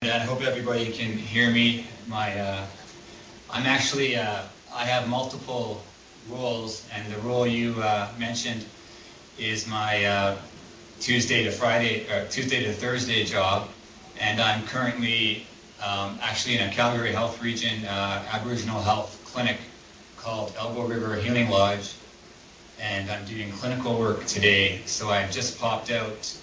And I hope everybody can hear me. I'm actually, I have multiple roles, and the role you mentioned is my Tuesday to Thursday job, and I'm currently actually in a Calgary Health Region Aboriginal Health Clinic called Elbow River Healing Lodge, and I'm doing clinical work today. So I've just popped out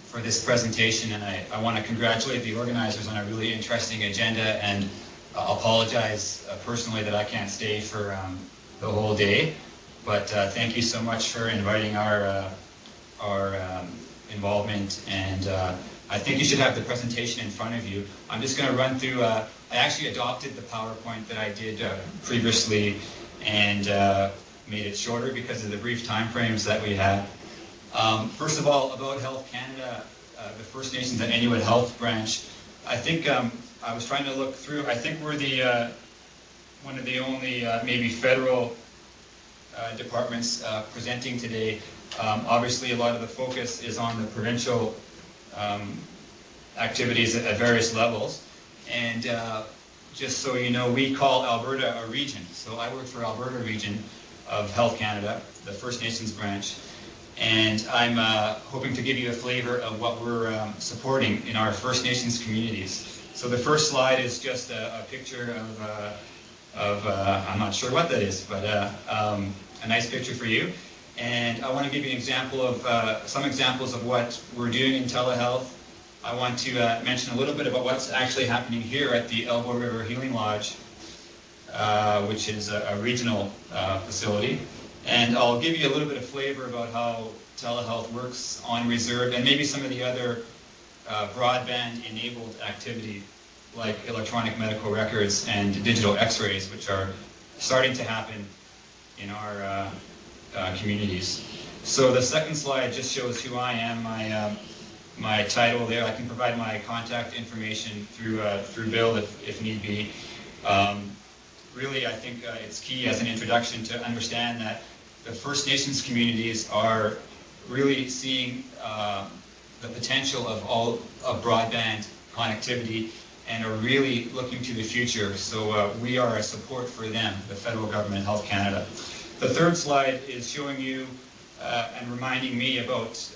for this presentation, and I want to congratulate the organizers on a really interesting agenda, and apologize personally that I can't stay for the whole day. But thank you so much for inviting our involvement, and I think you should have the presentation in front of you. I'm just going to run through, I actually adopted the PowerPoint that I did previously and made it shorter because of the brief time frames that we had. First of all, about Health Canada, the First Nations and Inuit Health Branch, I think I was trying to look through, I think we're the one of the only maybe federal departments presenting today. Obviously a lot of the focus is on the provincial activities at various levels, and just so you know, we call Alberta a region. So I work for Alberta Region of Health Canada, the First Nations branch, and I'm hoping to give you a flavor of what we're supporting in our First Nations communities. So the first slide is just a picture of I'm not sure what that is, but a nice picture for you. And I want to give you an example of some examples of what we're doing in telehealth. I want to mention a little bit about what's actually happening here at the Elbow River Healing Lodge, which is a regional facility. And I'll give you a little bit of flavor about how telehealth works on reserve, and maybe some of the other broadband-enabled activity like electronic medical records and digital x-rays, which are starting to happen in our communities. So the second slide just shows who I am, my title there. I can provide my contact information through Bill if need be. Really, I think it's key as an introduction to understand that the First Nations communities are really seeing the potential of broadband connectivity and are really looking to the future. So we are a support for them, the federal government, Health Canada. The third slide is showing you and reminding me about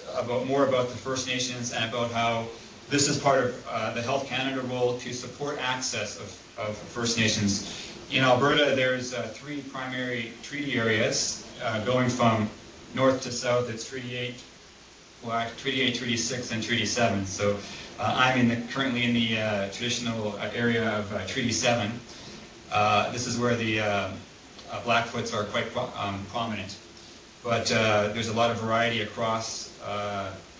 more about the First Nations and about how this is part of the Health Canada role to support access of First Nations. In Alberta, there's three primary treaty areas going from north to south. It's Treaty 8, Treaty 8, Treaty 6, and Treaty 7. So I'm currently in the traditional area of Treaty 7. This is where the Blackfoots are quite prominent. But there's a lot of variety across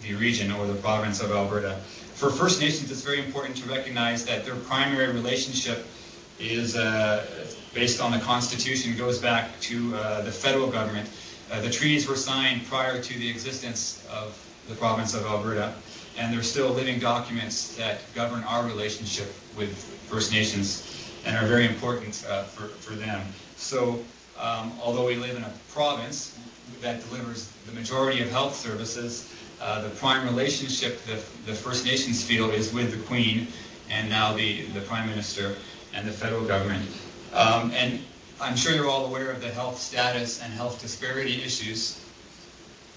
the region or the province of Alberta. For First Nations, it's very important to recognize that their primary relationship is based on the Constitution, goes back to the federal government. The treaties were signed prior to the existence of the province of Alberta, and they're still living documents that govern our relationship with First Nations and are very important for them. So although we live in a province that delivers the majority of health services, the prime relationship the First Nations feel is with the Queen and now the Prime Minister and the federal government. And I'm sure you're all aware of the health status and health disparity issues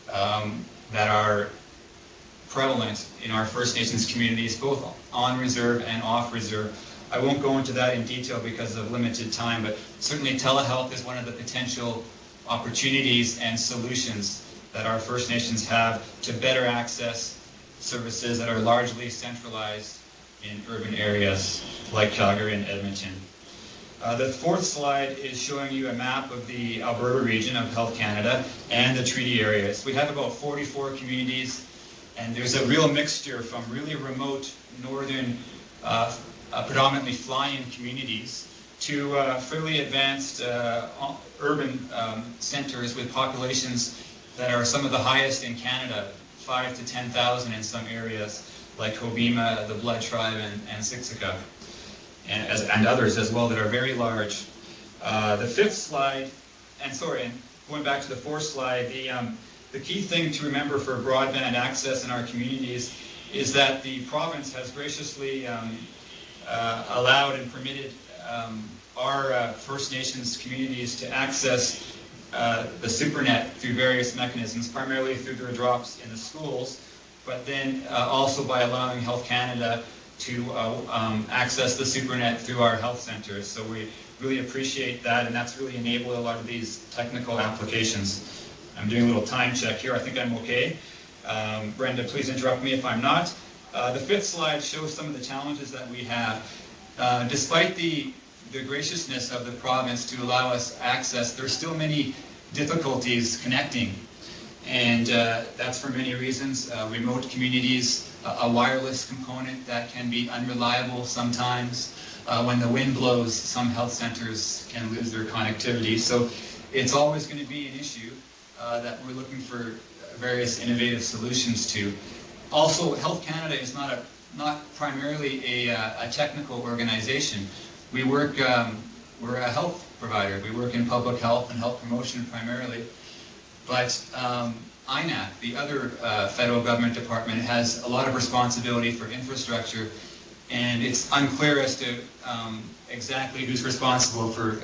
that are prevalent in our First Nations communities, both on reserve and off reserve. I won't go into that in detail because of limited time, but certainly telehealth is one of the potential opportunities and solutions that our First Nations have to better access services that are largely centralized in urban areas like Calgary and Edmonton. The fourth slide is showing you a map of the Alberta region of Health Canada and the treaty areas. We have about 44 communities, and there's a real mixture from really remote northern, predominantly fly-in communities to fairly advanced urban centers with populations that are some of the highest in Canada, 5,000 to 10,000 in some areas, like Hobbema, the Blood Tribe, and Siksika, and others as well that are very large. The fifth slide, and going back to the fourth slide, the key thing to remember for broadband access in our communities is that the province has graciously allowed and permitted our First Nations communities to access the SuperNet through various mechanisms, primarily through their drops in the schools, but then also by allowing Health Canada to access the SuperNet through our health centers. So we really appreciate that, and that's really enabled a lot of these technical applications. I'm doing a little time check here. I think I'm okay. Brenda, please interrupt me if I'm not. The fifth slide shows some of the challenges that we have. Despite the graciousness of the province to allow us access, there's still many difficulties connecting. And that's for many reasons. Remote communities, a wireless component that can be unreliable sometimes. When the wind blows, some health centers can lose their connectivity. So it's always going to be an issue that we're looking for various innovative solutions to. Also, Health Canada is not primarily a technical organization. We work, we're a health provider. We work in public health and health promotion primarily. But INAC, the other federal government department, has a lot of responsibility for infrastructure, and it's unclear as to exactly who's responsible for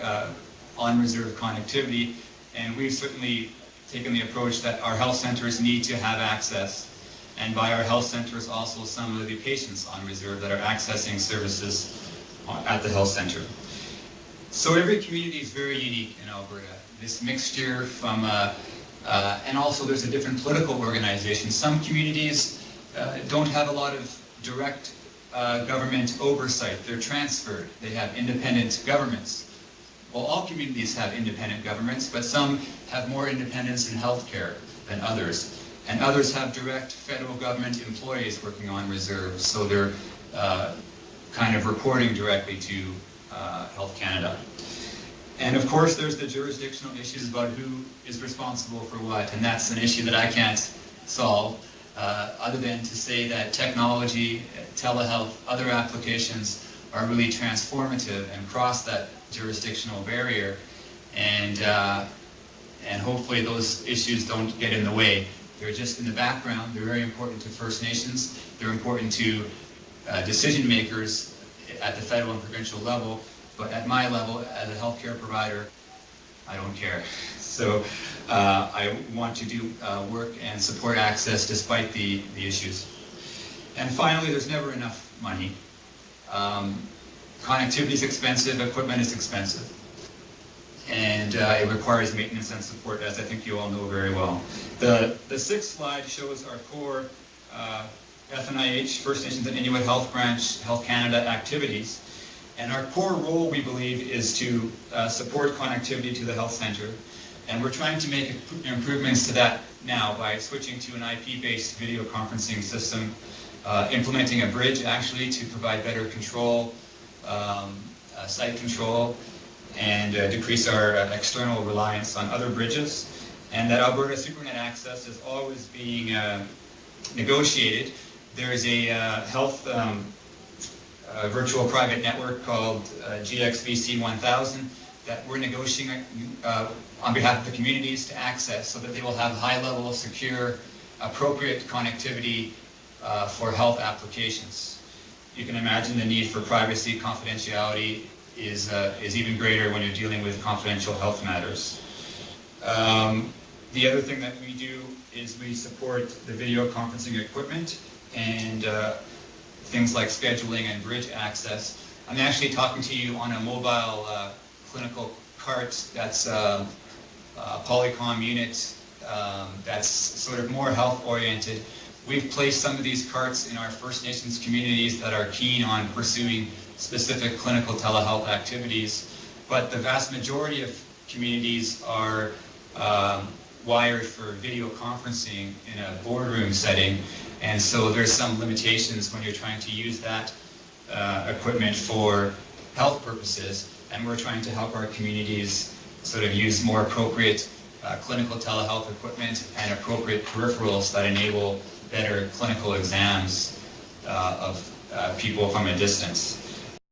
on-reserve connectivity, and we've certainly taken the approach that our health centers need to have access, and by our health centers also some of the patients on reserve that are accessing services at the health center. So every community is very unique in Alberta. This mixture from, and also there's a different political organization. Some communities don't have a lot of direct government oversight. They're transferred. They have independent governments. Well, all communities have independent governments, but some have more independence in healthcare than others. And others have direct federal government employees working on reserve, so they're kind of reporting directly to Health Canada. And of course, there's the jurisdictional issues about who is responsible for what, and that's an issue that I can't solve, other than to say that technology, telehealth, other applications are really transformative and cross that jurisdictional barrier, and hopefully those issues don't get in the way. They're just in the background. They're very important to First Nations. They're important to decision makers at the federal and provincial level, but at my level, as a healthcare provider, I don't care. So I want to do work and support access despite the issues. And finally, there's never enough money. Connectivity is expensive, equipment is expensive, and it requires maintenance and support, as I think you all know very well. The sixth slide shows our core FNIH, First Nations and Inuit Health Branch, Health Canada activities. And our core role, we believe, is to support connectivity to the health center. And we're trying to make improvements to that now by switching to an IP-based video conferencing system, implementing a bridge, actually, to provide better control, site control, and decrease our external reliance on other bridges. And that Alberta SuperNet access is always being negotiated. There is a health virtual private network called GXVC 1000 that we're negotiating on behalf of the communities to access so that they will have high-level, secure, appropriate connectivity for health applications. You can imagine the need for privacy, confidentiality is even greater when you're dealing with confidential health matters. The other thing that we do is we support the video conferencing equipment and things like scheduling and bridge access. I'm actually talking to you on a mobile clinical cart that's a Polycom unit that's sort of more health-oriented. We've placed some of these carts in our First Nations communities that are keen on pursuing specific clinical telehealth activities, but the vast majority of communities are wired for video conferencing in a boardroom setting, and so there's some limitations when you're trying to use that equipment for health purposes, and we're trying to help our communities sort of use more appropriate clinical telehealth equipment and appropriate peripherals that enable better clinical exams of people from a distance.